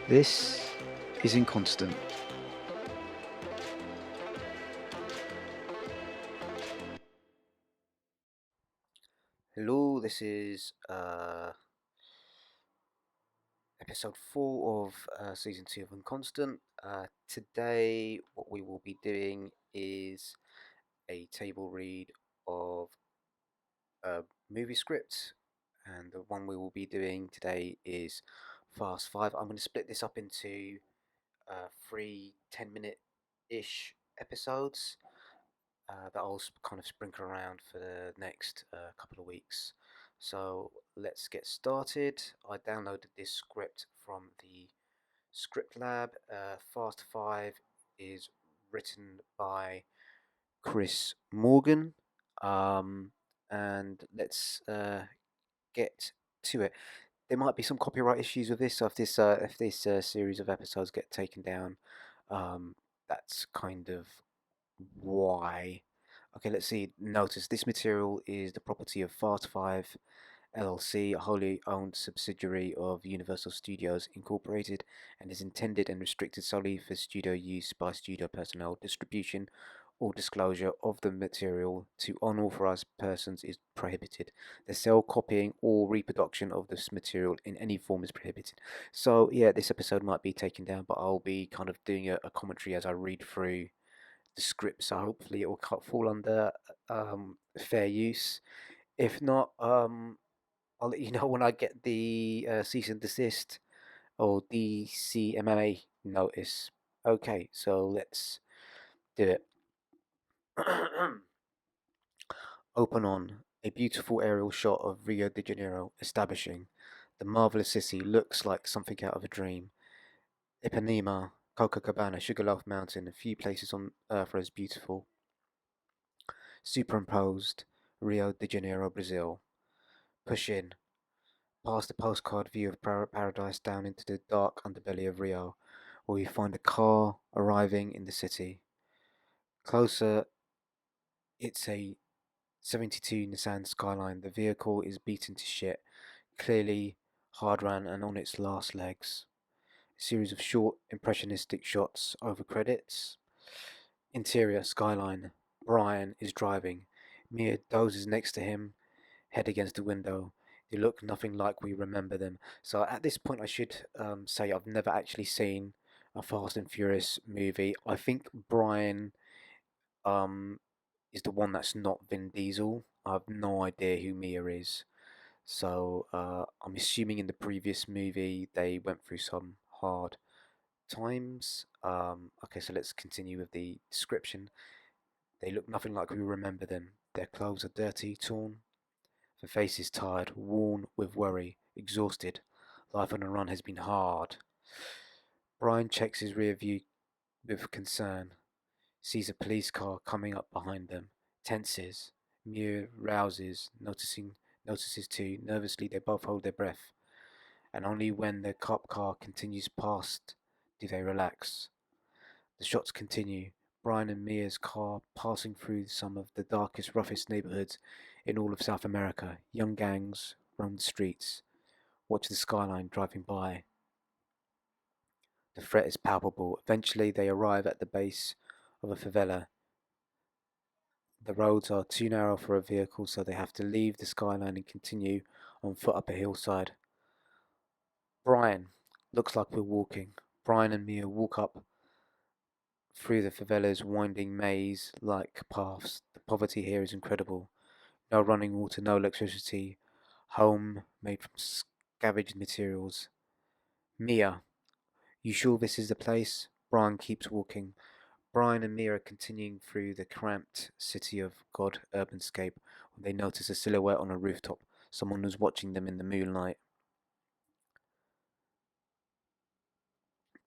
This is Inconstant. Hello, this is episode 4 of season 2 of Inconstant. Today, what we will be doing is a table read of a movie script, and the one we will be doing today is Fast 5. I'm going to split this up into three 10-minute ish episodes that I'll kind of sprinkle around for the next couple of weeks. So let's get started. I downloaded this script from the Script Lab. Fast 5 is written by Chris Morgan. Um, and let's get to it. There might be some copyright issues with this, so if this series of episodes get taken down, that's kind of why. Okay, let's see. Notice this material is the property of Fast 5 LLC, a wholly owned subsidiary of Universal Studios Incorporated, and is intended and restricted solely for studio use by studio personnel. Distribution or disclosure of the material to unauthorized persons is prohibited. The sale, copying, or reproduction of this material in any form is prohibited. So, yeah, this episode might be taken down, but I'll be kind of doing a commentary as I read through the script, so hopefully it will fall under fair use. If not, I'll let you know when I get the cease and desist or DCMA notice. Okay, so let's do it. Open on a beautiful aerial shot of Rio de Janeiro, establishing the marvelous city looks like something out of a dream. Ipanema, Copacabana, Sugarloaf Mountain, a few places on earth are as beautiful. Superimposed, Rio de Janeiro, Brazil. Push in, past the postcard view of paradise down into the dark underbelly of Rio, where we find a car arriving in the city. Closer, it's a 72 Nissan Skyline. The vehicle is beaten to shit, clearly hard run and on its last legs. A series of short, impressionistic shots over credits. Interior Skyline. Brian is driving. Mia dozes next to him, head against the window. They look nothing like we remember them. So at this point, I should say I've never actually seen a Fast and Furious movie. I think Brian um, is the one that's not Vin Diesel. I have no idea who Mia is. So I'm assuming in the previous movie they went through some hard times. Okay, so let's continue with the description. They look nothing like we remember them. Their clothes are dirty, torn. The face is tired, worn with worry, exhausted. Life on the run has been hard. Brian checks his rear view with concern, sees a police car coming up behind them, tenses. Muir rouses, notices too. Nervously, they both hold their breath, and only when the cop car continues past do they relax. The shots continue. Brian and Mia's car passing through some of the darkest, roughest neighborhoods in all of South America. Young gangs roam the streets. Watch the skyline driving by. The threat is palpable. Eventually, they arrive at the base of a favela. The roads are too narrow for a vehicle, so they have to leave the skyline and continue on foot up a hillside. Brian, looks like we're walking. Brian and Mia walk up through the favela's winding maze-like paths. The poverty here is incredible. No running water, no electricity. Home made from scavenged materials. Mia, you sure this is the place? Brian keeps walking. Brian and Mia are continuing through the cramped City of God urbanscape when they notice a silhouette on a rooftop. Someone was watching them in the moonlight.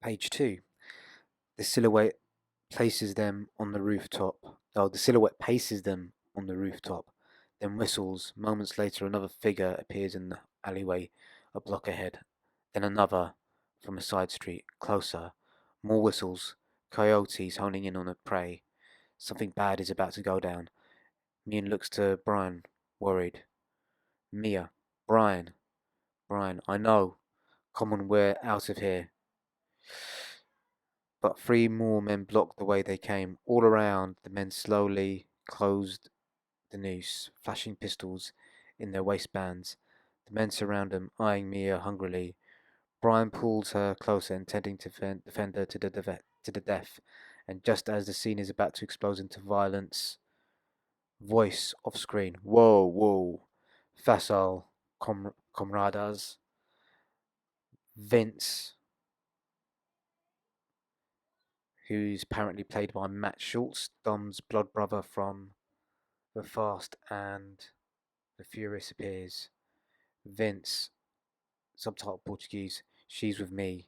Page 2. The silhouette places them on the rooftop. Oh, the silhouette paces them on the rooftop, then whistles. Moments later, another figure appears in the alleyway a block ahead. Then another from a side street, closer. More whistles. Coyotes honing in on a prey. Something bad is about to go down. Mian looks to Brian, worried. Mia, Brian, I know. Come on, we're out of here. but three more men blocked the way they came. All around, the men slowly closed the noose, flashing pistols in their waistbands. The men surround them, eyeing Mia hungrily. Brian pulls her closer, intending to defend her to the death. And just as the scene is about to explode into violence, voice off screen. Whoa, whoa. Facile comrades. Vince, who's apparently played by Matt Schultz, Dom's blood brother from The Fast and The Furious, appears. Vince, subtitle Portuguese, she's with me.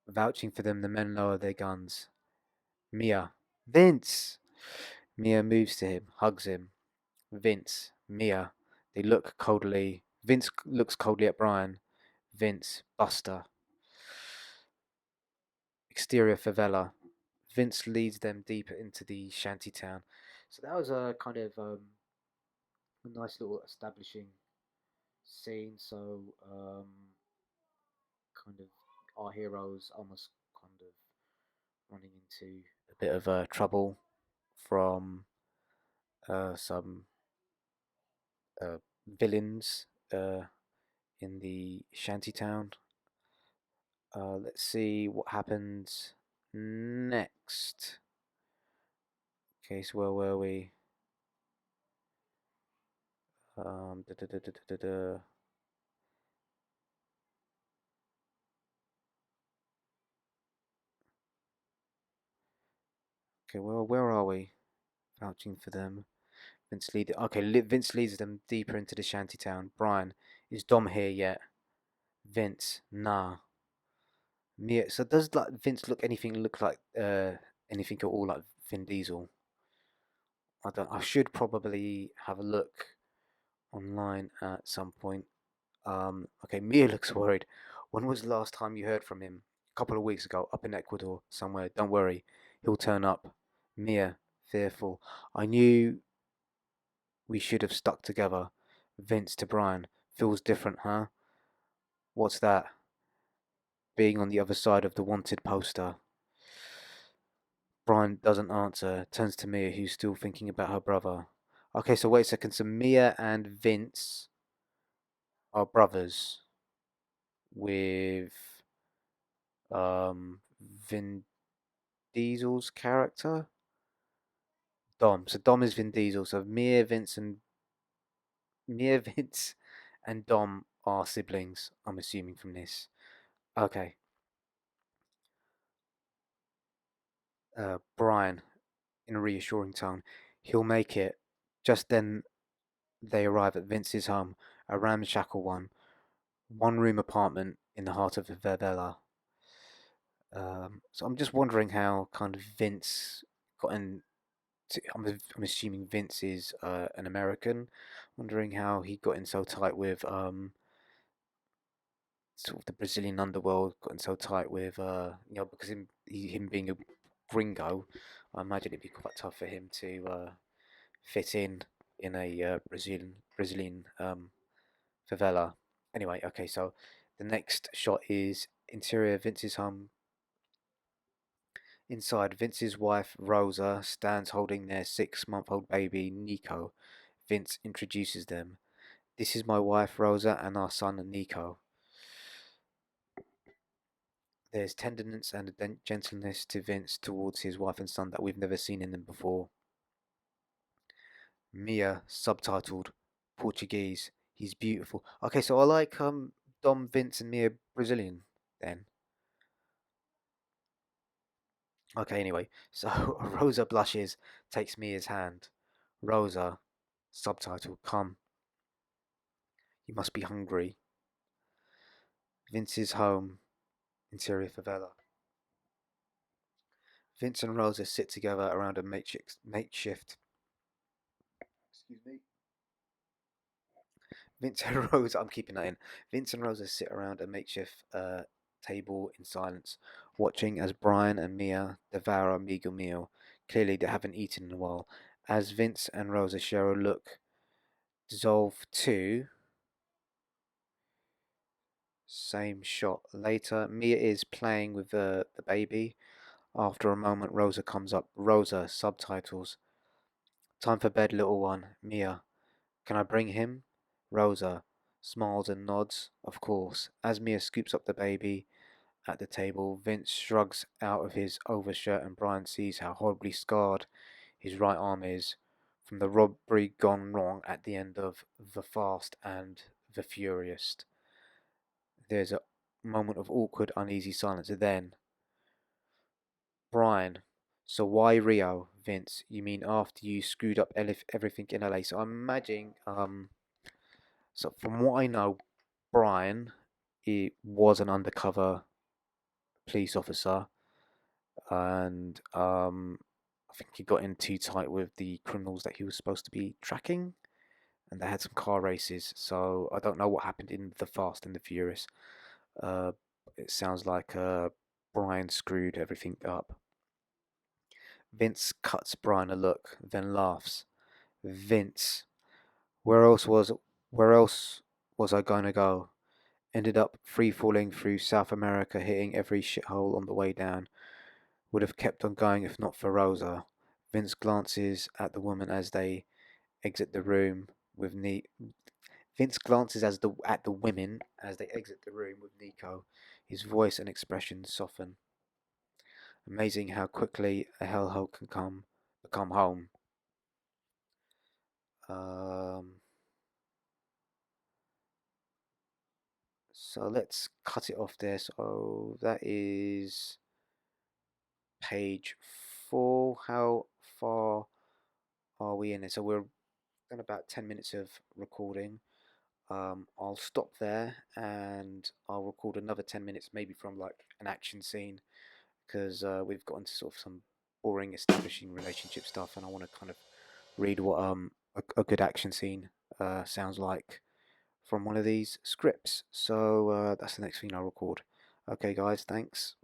Vouching for them, the men lower their guns. Mia, Vince! Mia moves to him, hugs him. Vince, Mia. They look coldly. Vince looks coldly at Brian. Vince, Buster. Exterior favela. Vince leads them deeper into the shanty town. So that was a kind of a nice little establishing scene. So kind of our heroes almost kind of running into a bit of trouble from some uh, villains in the shantytown. Let's see what happens next. Okay, so where were we? Da, da, da, da, da, da. Okay, well, where are we? Vouching for them. Vince leads them deeper into the shantytown. Brian, is Dom here yet? Vince, nah. Mia, so does like Vince look like anything at all like Vin Diesel? I should probably have a look online at some point. Okay, Mia looks worried. When was the last time you heard from him? A couple of weeks ago, up in Ecuador somewhere. Don't worry, he'll turn up. Mia, fearful. I knew we should have stuck together. Vince to Brian. Feels different, huh? What's that? Being on the other side of the wanted poster. Brian doesn't answer, turns to Mia, who's still thinking about her brother. Okay, so wait a second. So Mia and Vince are brothers with Vin Diesel's character? Dom. So Dom is Vin Diesel. So Mia, Vince, and Dom are siblings. I'm assuming from this. Okay. Brian, in a reassuring tone, he'll make it. Just then, they arrive at Vince's home, a ramshackle one-room apartment in the heart of the favela. So I'm just wondering how kind of Vince got in. I'm assuming Vince is an American. Wondering how he got in so tight with sort of the Brazilian underworld, gotten so tight with because him being a gringo, I imagine it'd be quite tough for him to fit in a Brazilian favela. Anyway, okay, so the next shot is interior Vince's home. Inside, Vince's wife Rosa stands holding their 6-month-old baby Nico. Vince introduces them. This is my wife Rosa and our son Nico. There's tenderness and a gentleness to Vince towards his wife and son that we've never seen in them before. Mia, subtitled Portuguese. He's beautiful. Okay, so I like Dom, Vince, and Mia Brazilian then. Okay, anyway, so Rosa blushes, takes Mia's hand. Rosa, subtitle, come. You must be hungry. Vince's home, interior favela. Vince and Rosa sit together around a makeshift. Excuse me. Vince and Rosa, I'm keeping that in. Vince and Rosa sit around a makeshift table in silence, watching as Brian and Mia devour a meager meal. Clearly, they haven't eaten in a while. As Vince and Rosa share a look, dissolve to Same shot. Later, Mia is playing with the baby. After a moment, Rosa comes up. Rosa, subtitles. Time for bed, little one. Mia, can I bring him? Rosa smiles and nods. Of course. As Mia scoops up the baby at the table, Vince shrugs out of his overshirt and Brian sees how horribly scarred his right arm is from the robbery gone wrong at the end of The Fast and The Furious. There's a moment of awkward, uneasy silence. Then, Brian, so why Rio, Vince? You mean after you screwed up everything in LA? So I'm imagining, so from what I know, Brian, he was an undercover police officer, and I think he got in too tight with the criminals that he was supposed to be tracking, and they had some car races. So I don't know what happened in The Fast and the Furious. Uh, it sounds like Brian screwed everything up. Vince cuts Brian a look, then laughs. Vince, where else was where else was I going to go? Ended up free falling through South America, hitting every shithole on the way down. Would have kept on going if not for Rosa. Vince glances at the woman as they exit the room with Vince glances at the women as they exit the room with Nico. His voice and expression soften. Amazing how quickly a hellhole can become home. Um, so let's cut it off there. So that is page 4. How far are we in it? So we're done about 10 minutes of recording. I'll stop there and I'll record another 10 minutes, maybe from like an action scene, because we've got into sort of some boring establishing relationship stuff, and I want to kind of read what a good action scene sounds like from one of these scripts. So that's the next thing I'll record. Okay, guys, thanks.